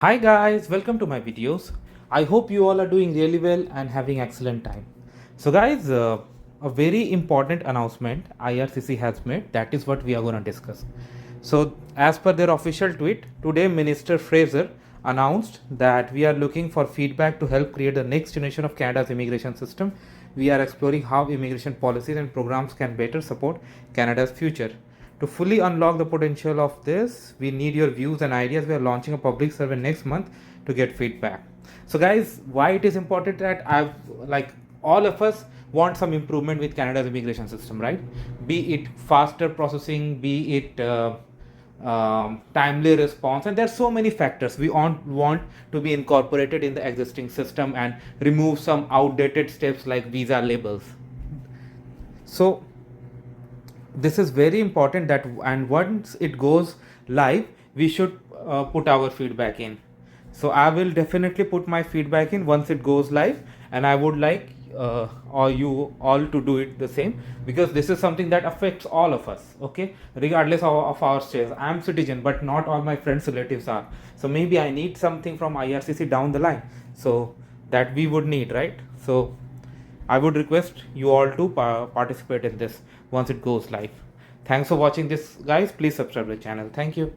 Hi guys, welcome to my videos. I hope you all are doing really well and having excellent time. So guys, a very important announcement IRCC has made, that is what we are going to discuss. So as per their official tweet, today Minister Fraser announced that we are looking for feedback to help create the next generation of Canada's immigration system. We are exploring how immigration policies and programs can better support Canada's future. To fully unlock the potential of this, we need your views and ideas. We are launching a public survey next month to get feedback. So, guys, why it is important that all of us want some improvement with Canada's immigration system, right? Be it faster processing, be it timely response, and there are so many factors we want to be incorporated in the existing system and remove some outdated steps like visa labels. So this is very important that, and once it goes live we should put our feedback in. So I will definitely put my feedback in once it goes live, and I would like or you all to do it the same, because this is something that affects all of us, okay, regardless of our status. I am citizen but not all my friends relatives are, so maybe I need something from IRCC down the line, so that we would need, right? So I would request you all to participate in this once it goes live. Thanks for watching this, guys. Please subscribe to the channel. Thank you.